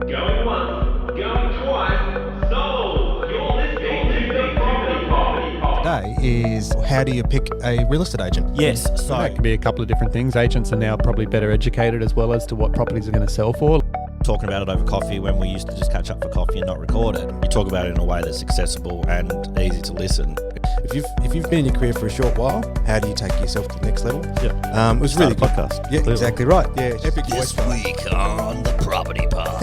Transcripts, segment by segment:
Going once, going twice, sold! You're listening to the Property Pod. Today is how do you pick a real estate agent? Yes, so That can be a couple of different things. Agents are now probably better educated as well as to what properties are going to sell for. talking about it over coffee when we used to just catch up for coffee and not record it. You talk about it in a way that's accessible and easy to listen. If you've been in your career for a short while, how do you take yourself to the next level? Yeah. It was Start really a podcast. Yeah, Clearly. exactly right. Yeah, epic voice. This week on the Property Pod.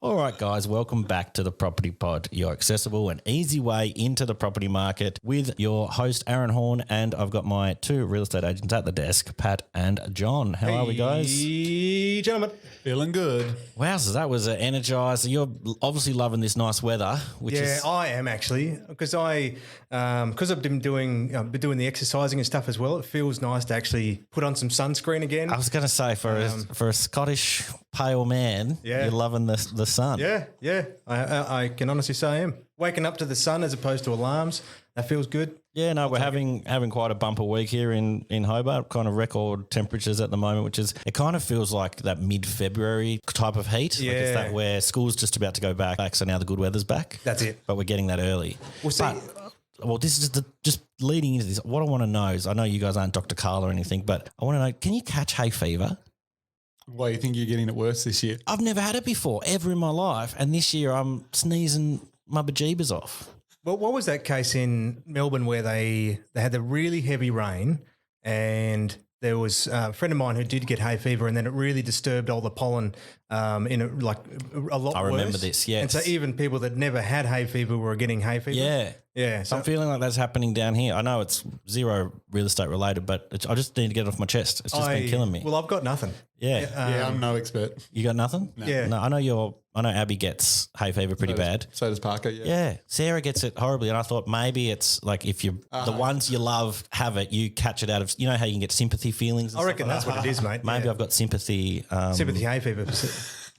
All right, guys, welcome back to the Property Pod, your accessible and easy way into the property market with your host, Aaron Horn, and I've got my two real estate agents at the desk, Pat and John. How are we, guys? Hey, gentlemen. Feeling good. Wowzers, that was energized. You're obviously loving this nice weather, which is... I am actually because I've been doing the exercising and stuff as well. It feels nice to actually put on some sunscreen again. I was going to say, for a Scottish pale man, Yeah. you're loving the sun. Yeah. I can honestly say I am. Waking up to the sun as opposed to alarms, that feels good. Yeah, no, we're having quite a bumper week here in Hobart, kind of record temperatures at the moment, which is, it kind of feels like that mid-February type of heat. Like it's Yeah. that where school's just about to go back, so now the good weather's back. That's it. But we're getting that early. We'll see. Well, this is just leading into this. What I want to know is, I know you guys aren't Dr. Carl or anything, but I want to know, can you catch hay fever? Why, you think you're getting it worse this year? I've never had it before, ever in my life, and this year I'm sneezing my bejeebers off. Well, what was that case in Melbourne where they had the really heavy rain and there was a friend of mine who did get hay fever and then it really disturbed all the pollen a lot worse. I remember this, yes. And so even people that never had hay fever were getting hay fever. Yeah. Yeah. So I'm feeling like that's happening down here. I know it's zero real estate related, but I just need to get it off my chest. It's just been killing me. Well, I've got nothing. Yeah. Yeah, I'm no expert. You got nothing? Yeah. No, I know Abby gets hay fever pretty bad. So does Parker, yeah. Yeah. Sarah gets it horribly. And I thought maybe it's like if you the ones you love have it, you catch it out of, you know how you can get sympathy feelings? And I reckon stuff that's what it is, mate. Maybe Yeah. I've got sympathy. Sympathy hay fever.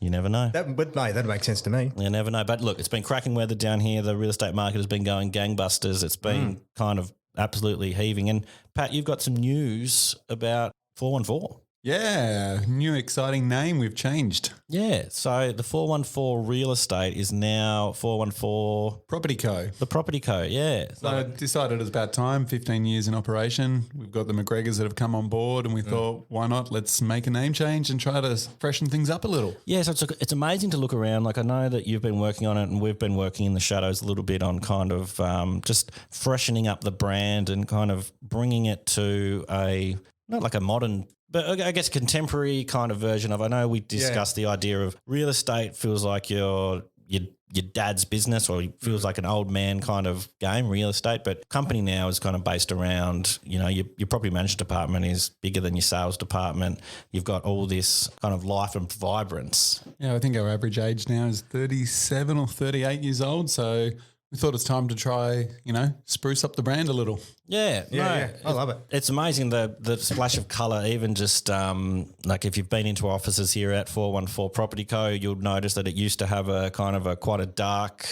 You never know. But mate, that makes sense to me. You never know. But look, it's been cracking weather down here. The real estate market has been going gangbusters. It's been kind of absolutely heaving. And Pat, you've got some news about 414. Yeah, new exciting name we've changed. Yeah. So the 414 real estate is now 414 Property Co. the Property Co. Yeah. So I decided it's about time, 15 years in operation. We've got the McGregors that have come on board and we thought, why not? Let's make a name change and try to freshen things up a little. Yeah, so it's amazing to look around. Like I know that you've been working on it and we've been working in the shadows a little bit on kind of just freshening up the brand and kind of bringing it to not like a modern, but I guess contemporary kind of version of, I know we discussed the idea of real estate feels like your dad's business or it feels like an old man kind of game, real estate, but company now is kind of based around, your property management department is bigger than your sales department. You've got all this kind of life and vibrance. Yeah, I think our average age now is 37 or 38 years old. So we thought it's time to try, spruce up the brand a little. Yeah, I love it. It's amazing the splash of colour. Even just like if you've been into offices here at 414 Property Co, you'll notice that it used to have a kind of quite a dark,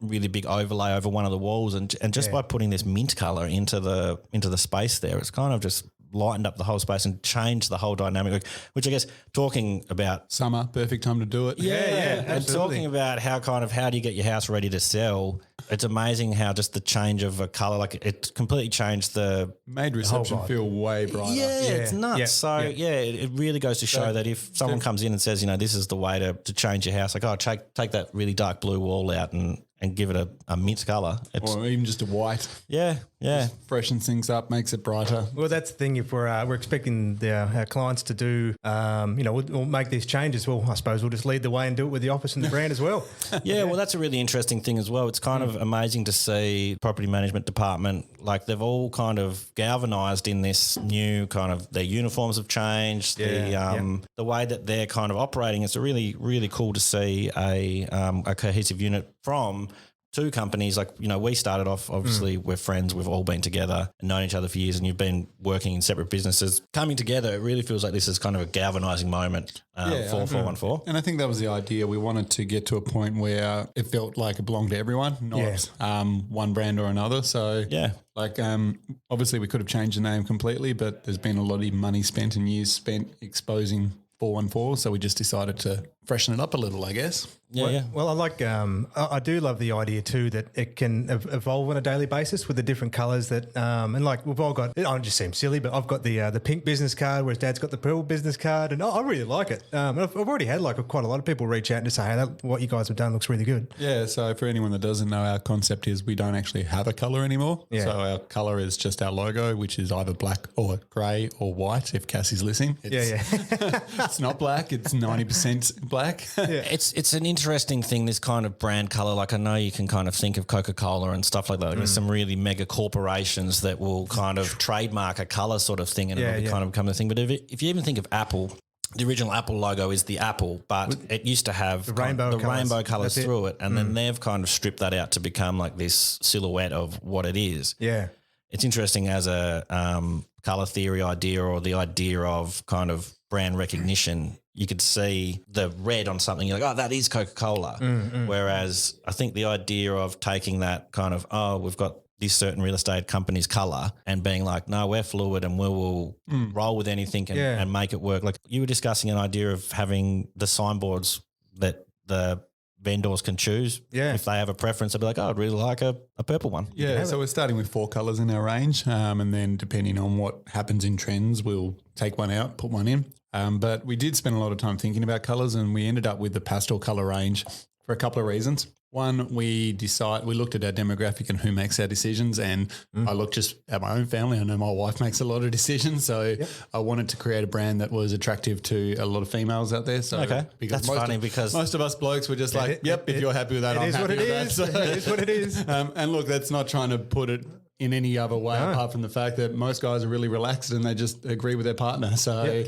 really big overlay over one of the walls, and just by putting this mint colour into the space there, it's kind of just lightened up the whole space and changed the whole dynamic. Which I guess talking about Summer, perfect time to do it. Yeah, and absolutely. talking about how do you get your house ready to sell? It's amazing how just the change of a colour, like it completely changed the. Made reception feel way brighter. Yeah, it's nuts. Yeah, So it really goes to show that if someone comes in and says, this is the way to change your house, like take that really dark blue wall out and give it a mint colour. Or even just a white. Yeah. Freshens things up, makes it brighter. Well, that's the thing. If we're expecting our clients to do, we'll make these changes. Well, I suppose we'll just lead the way and do it with the office and the brand as well. Yeah, well, that's a really interesting thing as well. It's kind of amazing to see property management department, like they've all kind of galvanised in this new kind of, their uniforms have changed, the way that they're kind of operating. It's really, really cool to see a cohesive unit from two companies. Like, we started off, obviously we're friends, we've all been together and known each other for years, and you've been working in separate businesses. Coming together, it really feels like this is kind of a galvanising moment for 414. And I think that was the idea. We wanted to get to a point where it felt like it belonged to everyone, not one brand or another. So obviously we could have changed the name completely, but there's been a lot of money spent and years spent exposing 414. So we just decided to freshen it up a little, I guess. Yeah. Well, I like. I do love the idea too that it can evolve on a daily basis with the different colours that. And like we've all got. I just seem silly, but I've got the pink business card, whereas Dad's got the purple business card, and I really like it. And I've already had like quite a lot of people reach out and just say, "Hey, what you guys have done looks really good." Yeah, so for anyone that doesn't know, our concept is we don't actually have a colour anymore. Yeah. So our colour is just our logo, which is either black or grey or white, if Cassie's listening. It's, it's not black, it's 90% black. It's an interesting thing, this kind of brand color. Like I know you can kind of think of Coca-Cola and stuff like that. There's some really mega corporations that will kind of trademark a color sort of thing and it'll kind of become the thing. But if you even think of Apple, the original Apple logo is the apple, but it used to have the rainbow colors through it. And then they've kind of stripped that out to become like this silhouette of what it is. Yeah. It's interesting as a color theory idea or the idea of kind of brand recognition. You could see the red on something. You're like, oh, that is Coca-Cola. Whereas I think the idea of taking that kind of, oh, we've got this certain real estate company's color and being like, no, we're fluid and we will roll with anything and make it work. Like you were discussing an idea of having the signboards that the vendors can choose. Yeah. If they have a preference, they'll be like, oh, I'd really like a purple one. Yeah, so we're starting with 4 colours in our range, and then depending on what happens in trends, we'll take one out, put one in. But we did spend a lot of time thinking about colours, and we ended up with the pastel colour range for a couple of reasons. One, we looked at our demographic and who makes our decisions, and I looked just at my own family. I know my wife makes a lot of decisions, so I wanted to create a brand that was attractive to a lot of females out there. So That's funny because most of us blokes were just like, yep, if you're happy with that, I'm happy with that. So, it is what it is. and look, that's not trying to put it in any other way apart from the fact that most guys are really relaxed and they just agree with their partner. So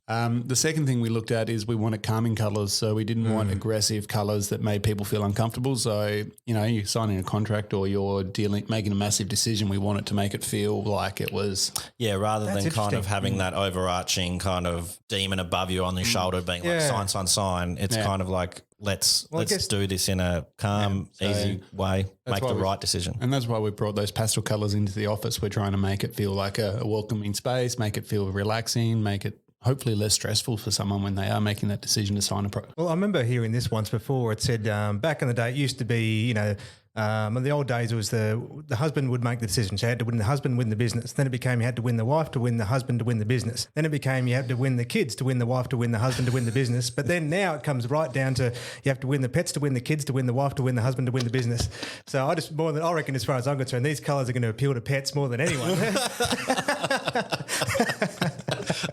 the second thing we looked at is we wanted calming colours. So we didn't want aggressive colours that made people feel uncomfortable. So, you know, you're signing a contract or you're making a massive decision. We wanted to make it feel like it was. Yeah, rather than kind of having that overarching kind of demon above you on your shoulder being like sign. It's kind of like, let's do this in a calm, easy way, make the right decision. And that's why we brought those pastel colours into the office. We're trying to make it feel like a welcoming space, make it feel relaxing, make it hopefully less stressful for someone when they are making that decision to sign a product. Well, I remember hearing this once before. It said back in the day, it used to be, you know, in the old days, it was the husband would make the decision. So you had to win the husband, win the business. Then it became you had to win the wife to win the husband to win the business. Then it became you had to win the kids to win the wife to win the husband to win the business. But then now it comes right down to you have to win the pets to win the kids to win the wife to win the husband to win the business. So I reckon as far as I'm concerned, these colours are going to appeal to pets more than anyone.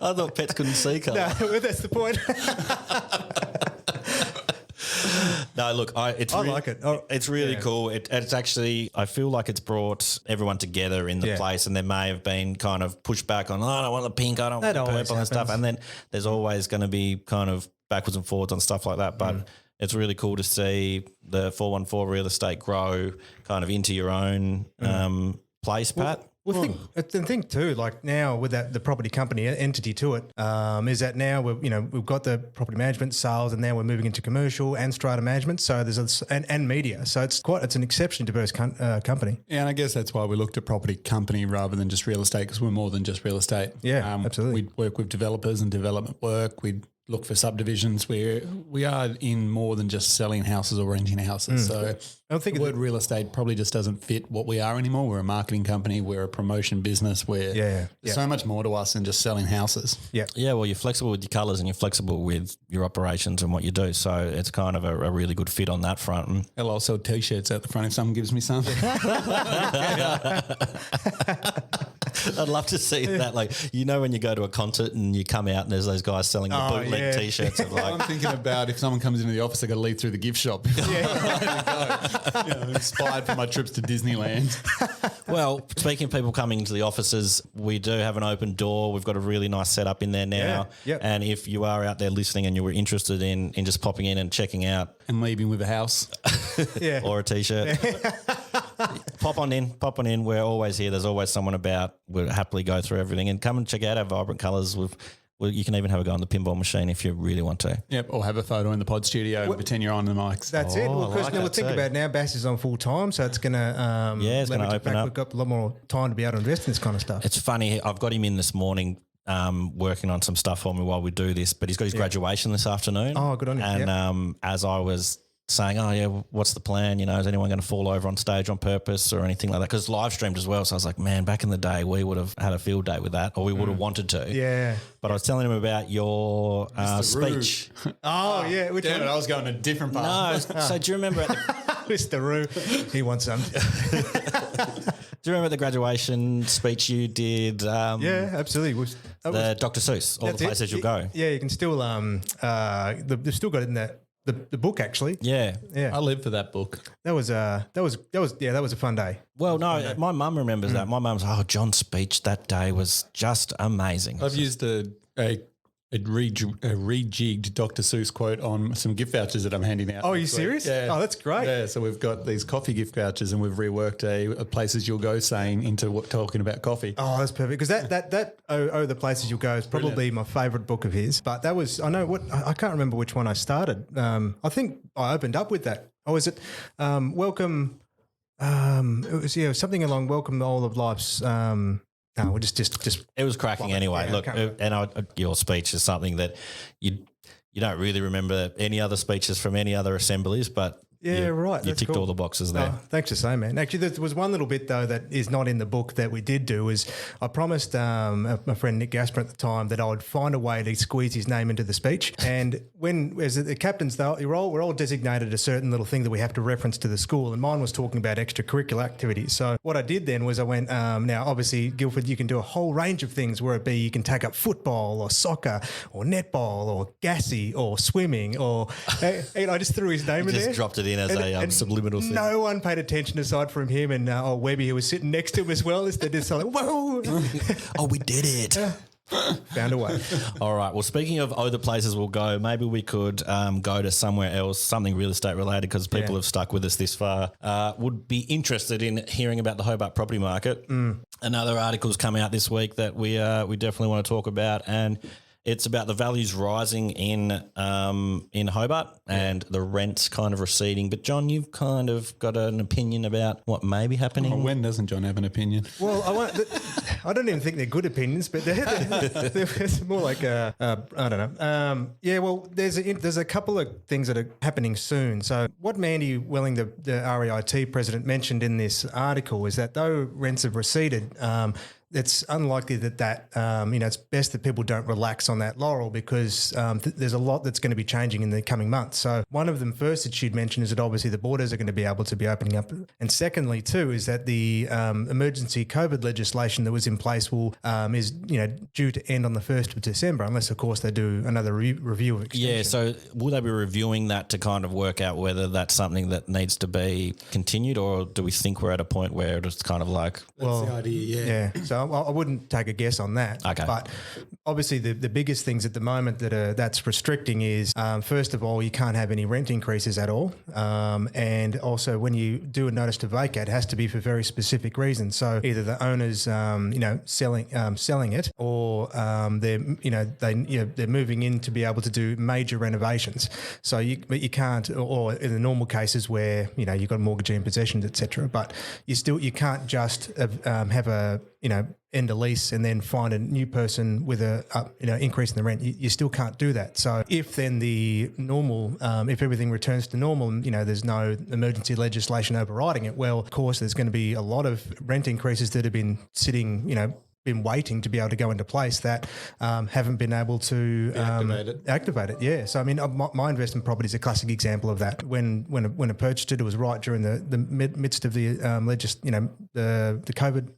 I thought pets couldn't see colour. No, well, that's the point. No, look, I like it. It's really cool. It's actually, I feel like it's brought everyone together in the place, and there may have been kind of pushback on, I don't want the pink, I don't want the purple and stuff. And then there's always going to be kind of backwards and forwards on stuff like that. But it's really cool to see the 414 real estate grow kind of into your own place, Pat. Well, think too, like now with the property company entity to it, is that now we've got the property management sales, and now we're moving into commercial and strata management. So there's and media. So it's an exceptionally diverse company. Yeah, and I guess that's why we looked at property company rather than just real estate, because we're more than just real estate. Yeah, absolutely. We work with developers and development work. We look for subdivisions where we are in more than just selling houses or renting houses. So I think the word real estate probably just doesn't fit what we are anymore. We're a marketing company. We're a promotion business. There's so much more to us than just selling houses. Yeah. Yeah, well, you're flexible with your colours and you're flexible with your operations and what you do. So it's kind of a really good fit on that front. And I'll also sell T-shirts out the front if someone gives me some. I'd love to see that. Like, you know, when you go to a concert and you come out and there's those guys selling the bootleg T-shirts of like. I'm thinking about if someone comes into the office, I got to leave through the gift shop. Inspired for my trips to Disneyland. Well, speaking of people coming into the offices, we do have an open door. We've got a really nice setup in there now. Yeah, yep. And if you are out there listening and you were interested in just popping in and checking out. And leaving with a house. Or a T-shirt. Pop on in. We're always here. There's always someone about. We'll happily go through everything and come and check out our vibrant colours. You can even have a go on the pinball machine if you really want to. Yep, or have a photo in the pod studio. Pretend you're on the mics. That's it. Well, because think about it now, Bass is on full time, so it's going to it's going to open up. We've got a lot more time to be able to invest in this kind of stuff. It's funny. I've got him in this morning working on some stuff for me while we do this, but he's got his graduation this afternoon. Oh, good on you. And as I was saying, oh yeah, what's the plan? You know, is anyone going to fall over on stage on purpose or anything like that? Because live streamed as well. So I was like, man, back in the day, we would have had a field day with that, or we would have wanted to. Yeah. But I was telling him about your speech. Oh, yeah. Which Damn it, one? I was going a different path. No, so do you remember? Mr. Roo. He wants some. Do you remember the graduation speech you did? Yeah, absolutely. The Dr. Seuss, all the places you'll go. Yeah, you can still they've still got it in the book actually. Yeah. I live for that book. That was a fun day. Well, no, my mum remembers that. My mum's, John's speech that day was just amazing. I've used a rejigged Dr. Seuss quote on some gift vouchers that I'm handing out. Oh, are you next week. serious? Yeah. Oh, that's great. Yeah, so we've got these coffee gift vouchers and we've reworked a places you'll go saying into talking about coffee. Oh, that's perfect. Because that the Places You'll Go is probably my favourite book of his. But that was, I can't remember which one I started. I think I opened up with that. Oh, is it Welcome? It was something along Welcome All of Life's. No, we're just. It was cracking anyway. Yeah, Look, and your speech is something that you don't really remember any other speeches from any other assemblies, but right. You That's ticked cool. all the boxes there. Oh, thanks for saying, man. Actually, there was one little bit though that is not in the book that we did do. Is I promised my friend Nick Gasper at the time that I would find a way to squeeze his name into the speech. And as the captains, though, we're all designated a certain little thing that we have to reference to the school. And mine was talking about extracurricular activities. So what I did then was I went. Now, obviously, Guildford, you can do a whole range of things. Where it be, you can take up football or soccer or netball or gassy or swimming or. And I just threw his name in Just there. dropped it in as a subliminal thing. No one paid attention aside from him and Webby, who was sitting next to him as well. They're just like, whoa. Oh, we did it. Found a way. All right. Well, speaking of other places we'll go, maybe we could go to somewhere else, something real estate related, because people have stuck with us this far. Would be interested in hearing about the Hobart property market. Another article's come out this week that we definitely want to talk about, and it's about the values rising in Hobart and the rents kind of receding. But John, you've kind of got an opinion about what may be happening. Well, when doesn't John have an opinion? Well, I don't even think they're good opinions, but they're more like I don't know. Well, there's a couple of things that are happening soon. So what Mandy Welling, the REIT president, mentioned in this article is that though rents have receded, it's unlikely that it's best that people don't relax on that laurel because there's a lot that's going to be changing in the coming months. So one of them first that she'd mentioned is that obviously the borders are going to be able to be opening up. And secondly, too, is that the emergency COVID legislation that was in place is due to end on the 1st of December, unless, of course, they do another review of extension. Yeah, so will they be reviewing that to kind of work out whether that's something that needs to be continued, or do we think we're at a point where it's kind of like... That's the idea, Yeah, so I wouldn't take a guess on that. Okay. But obviously the biggest things at the moment that's restricting is, first of all, you can't have any rent increases at all. And also when you do a notice to vacate, it has to be for very specific reasons. So either the owner's, selling it, or they're moving in to be able to do major renovations. So you can't, or in the normal cases where, you've got mortgagee in possession, etc. But you can't just have a, end a lease and then find a new person with a increase in the rent. You still can't do that. So if then the normal, if everything returns to normal, and there's no emergency legislation overriding it, well, of course, there's going to be a lot of rent increases that have been sitting, been waiting to be able to go into place that haven't been able to activate it. Yeah. So I mean, my investment property is a classic example of that. When I purchased it, it was right during the midst of the the COVID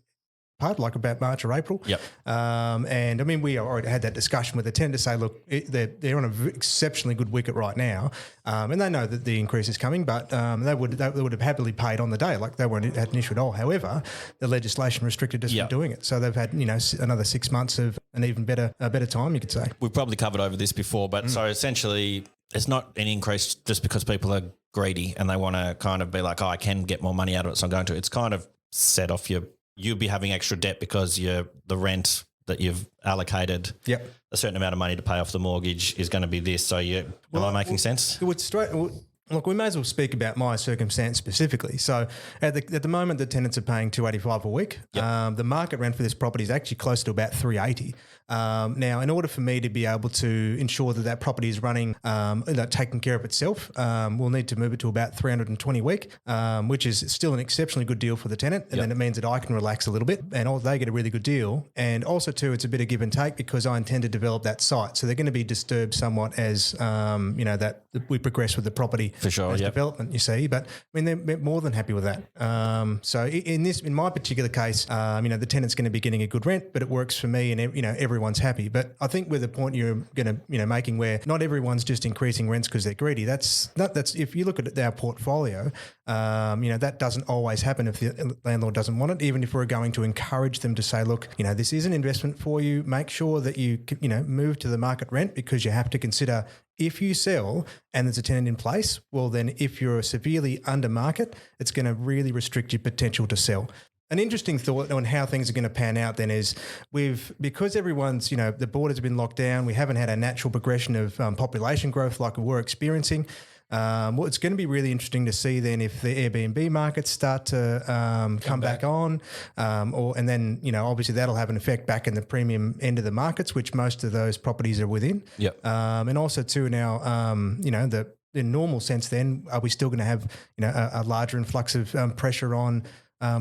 part, like about March or April. Yep. And I mean, we already had that discussion with the tenant to say, look, they're on an exceptionally good wicket right now, and they know that the increase is coming, but they would have happily paid on the day, like they weren't had an issue at all. However, the legislation restricted us from doing it, so they've had another 6 months of an even better time, you could say. We've probably covered over this before, but so essentially, it's not an increase just because people are greedy and they want to kind of be like, I can get more money out of it, so I'm going to. It's kind of set off you'll be having extra debt because the rent that you've allocated a certain amount of money to pay off the mortgage is going to be this. So am I making sense? Look, we may as well speak about my circumstance specifically. So at the moment, the tenants are paying $285 a week. The market rent for this property is actually close to about $380. Now, in order for me to be able to ensure that that property is running, taking care of itself, we'll need to move it to about $320 a week, which is still an exceptionally good deal for the tenant. And then it means that I can relax a little bit and they get a really good deal. And also too, it's a bit of give and take because I intend to develop that site. So they're going to be disturbed somewhat as, that we progress with the property. For sure, as development, you see. But I mean, they're more than happy with that. So in my particular case, the tenant's going to be getting a good rent, but it works for me, and everyone's happy. But I think with the point you're going to making, where not everyone's just increasing rents because they're greedy. That's if you look at our portfolio, that doesn't always happen if the landlord doesn't want it. Even if we're going to encourage them to say, look, this is an investment for you. Make sure that you move to the market rent, because you have to consider, if you sell and there's a tenant in place, well, then if you're severely under market, it's going to really restrict your potential to sell. An interesting thought on how things are going to pan out then is because everyone's, the borders have been locked down, we haven't had a natural progression of population growth like we were experiencing. It's going to be really interesting to see then if the Airbnb markets start to come back on, and then obviously that'll have an effect back in the premium end of the markets, which most of those properties are within. Yep. And also too now, in normal sense, then are we still going to have a larger influx of pressure on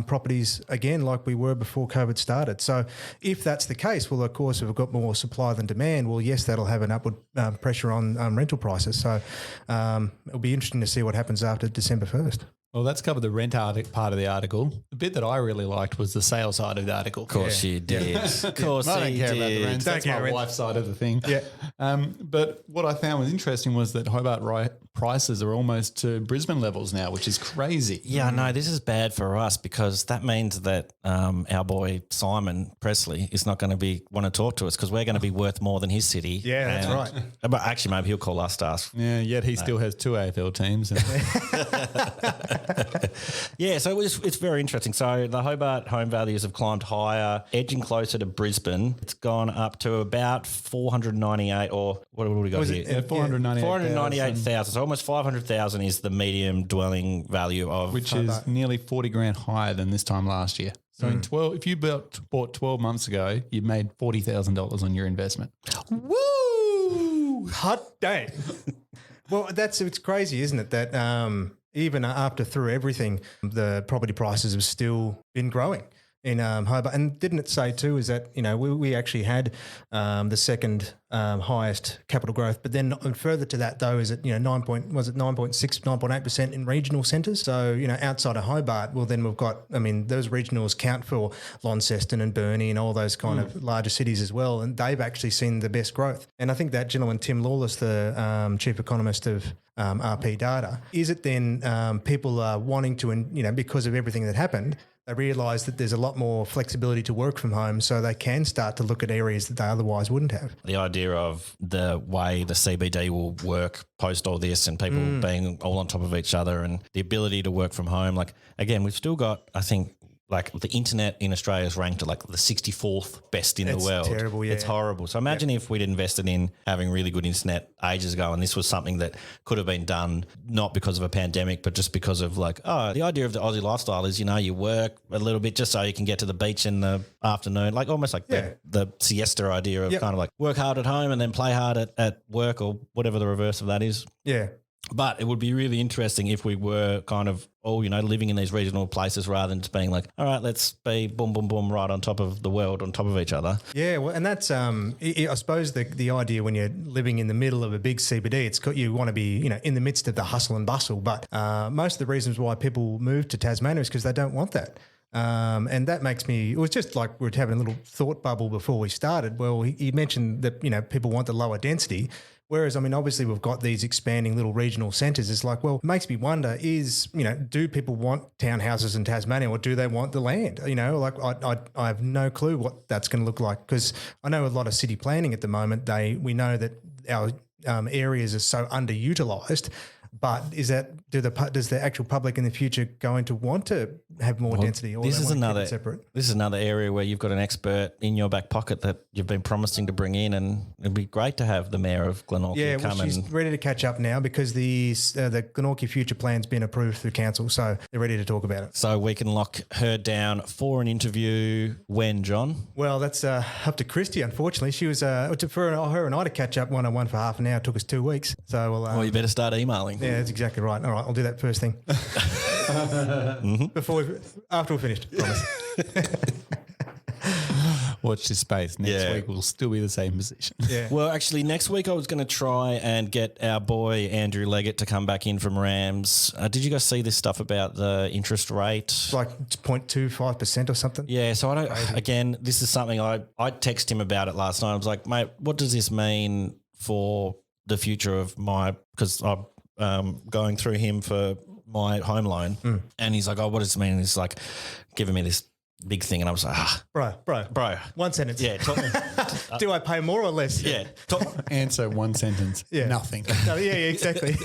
properties again, like we were before COVID started? So if that's the case, well, of course, if we've got more supply than demand, well, yes, that'll have an upward pressure on rental prices. So it'll be interesting to see what happens after December 1st. Well, that's covered the rent part of the article. The bit that I really liked was the sales side of the article. Of course you did. Of course I don't you care about the did. rents. That's my wife's side of the thing. Yeah. But what I found was interesting was that Hobart prices are almost to Brisbane levels now, which is crazy. Yeah, no, this is bad for us because that means that our boy Simon Presley is not going to want to talk to us because we're going to be worth more than his city. Yeah, that's right. But actually, maybe he'll call us to ask. Yeah, yet he still has 2 AFL teams. Yeah, so it's very interesting. So the Hobart home values have climbed higher, edging closer to Brisbane. It's gone up to about 498, or what do we got here? Yeah, 498,000. So almost 500,000 is the medium dwelling value of which is nearly 40 grand higher than this time last year. So in 12, if you bought 12 months ago, you made $40,000 on your investment. Woo! Hot day. Well, it's crazy, isn't it? That even after through everything, the property prices have still been growing in Hobart. And didn't it say too is that, we actually had the second highest capital growth, but then further to that though is it 9.6, 9.8% in regional centres. So outside of Hobart, well then we've got, those regionals count for Launceston and Burnie and all those kind of larger cities as well, and they've actually seen the best growth. And I think that gentleman Tim Lawless, the chief economist of RP Data, is it then people are wanting to, because of everything that happened, they realise that there's a lot more flexibility to work from home, so they can start to look at areas that they otherwise wouldn't have. The idea of the way the CBD will work post all this and people being all on top of each other and the ability to work from home. Like, again, we've still got, I think, like the internet in Australia is ranked at like the 64th best in the world. It's terrible, yeah. It's horrible. So imagine if we'd invested in having really good internet ages ago and this was something that could have been done not because of a pandemic, but just because of the idea of the Aussie lifestyle is, you work a little bit just so you can get to the beach in the afternoon, like almost like the siesta idea of kind of like work hard at home and then play hard at work or whatever the reverse of that is. Yeah. But it would be really interesting if we were kind of all, living in these regional places rather than just being like, all right, let's be boom, boom, boom, right on top of the world, on top of each other. Yeah, well, and that's, I suppose the idea when you're living in the middle of a big CBD, you want to be, in the midst of the hustle and bustle. But most of the reasons why people move to Tasmania is because they don't want that. And that makes me, it was just like we were having a little thought bubble before we started. Well, he mentioned that, people want the lower density. Whereas, obviously we've got these expanding little regional centres. It's like, well, it makes me wonder is, do people want townhouses in Tasmania or do they want the land? I have no clue what that's going to look like, because I know a lot of city planning at the moment, we know that our areas are so underutilised But does the actual public in the future going to want to have more density? Or This they is want to keep it another separate. This is another area where you've got an expert in your back pocket that you've been promising to bring in, and it'd be great to have the mayor of Glenorchy Yeah, well, come she's and. ready to catch up now because the Glenorchy future plan's been approved through council, so they're ready to talk about it. So we can lock her down for an interview when, John? Well, that's up to Christy. Unfortunately, she was for her and I to catch up one-on-one for half an hour. It took us 2 weeks. So we'll. Well, you better start emailing. Yeah, that's exactly right. All right, I'll do that first thing. After we're finished, promise. Watch this space. Next Yeah. week we'll still be the same position. Yeah. Well, actually, next week I was going to try and get our boy Andrew Leggett to come back in from Rams. Did you guys see this stuff about the interest rate? It's like 0.25% or something. Yeah, so I don't. Again, this is something I texted him about it last night. I was like, mate, what does this mean for the future of my? Because I'm going through him for my home loan, and he's like, oh, what does it mean? And he's like, giving me this big thing, and I was like, Bro. bro, 1 sentence. yeah, Do I pay more or less? yeah. Answer one sentence. Yeah. Nothing. No, yeah, exactly.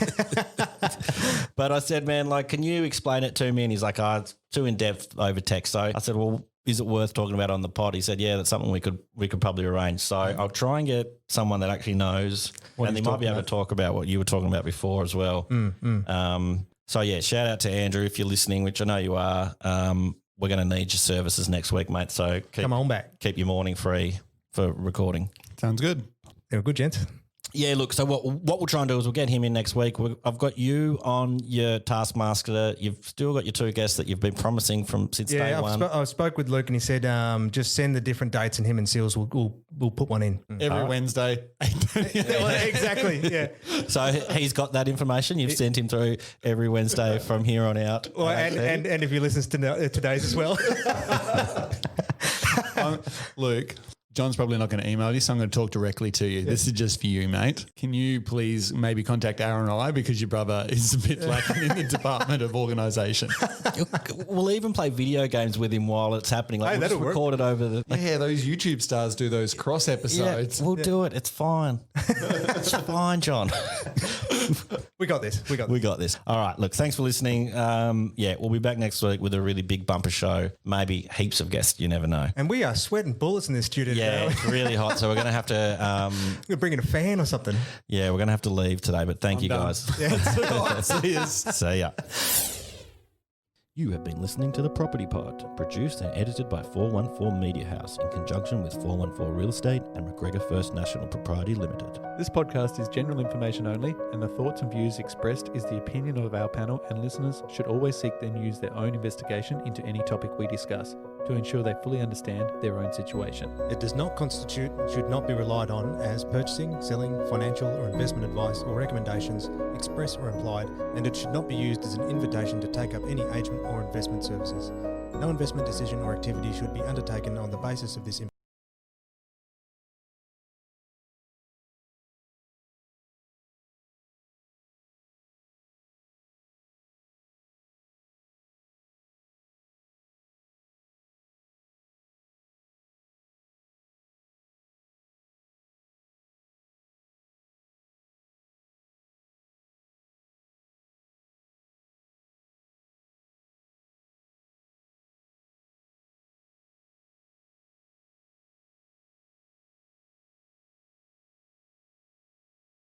But I said, man, like, can you explain it to me? And he's like, oh, it's too in depth over text. So I said, well, is it worth talking about on the pod? He said, yeah, that's something we could probably arrange. So I'll try and get someone that actually knows, and they he's might be talking able to talk about what you were talking about before as well. So yeah, shout out to Andrew if you're listening, which I know you are. We're going to need your services next week, mate. So Come on back. keep your morning free for recording. Sounds good. They're good, gents. Yeah, look, so what we'll try and do is we'll get him in next week. I've got you on your Taskmaster. You've still got your 2 guests that you've been promising since day Yeah, one. I spoke with Luke and he said just send the different dates and him and Seals we'll put one in. Every Wednesday. Well, exactly, yeah. So he's got that information. You've sent him through every Wednesday from here on out. Well, and if he listens to today's as well. Luke, John's probably not going to email you, so I'm going to talk directly to you. This is just for you, mate. Can you please maybe contact Aaron or I, because your brother is a bit lacking in the department of organisation. We'll even play video games with him while it's happening. Like Hey, we'll that'll just work. record it over the. Yeah, those YouTube stars do those cross episodes. We'll do it. It's fine. It's fine, John. We got this. We got this. All right. Look, thanks for listening. Yeah, we'll be back next week with a really big bumper show. Maybe heaps of guests. You never know. And we are sweating bullets in this studio Yeah, today. it's really hot. So we're going to have to. We're bringing a fan or something. Yeah, we're going to have to leave today. But thank you done. guys. See yous. See ya. You have been listening to The Property Pod, produced and edited by 414 Media House in conjunction with 414 Real Estate and McGregor First National Propriety Limited. This podcast is general information only, and the thoughts and views expressed is the opinion of our panel, and listeners should always seek and use their own investigation into any topic we discuss to ensure they fully understand their own situation. It does not constitute and should not be relied on as purchasing, selling, financial or investment advice or recommendations, express or implied, and it should not be used as an invitation to take up any agent or investment services. No investment decision or activity should be undertaken on the basis of this information.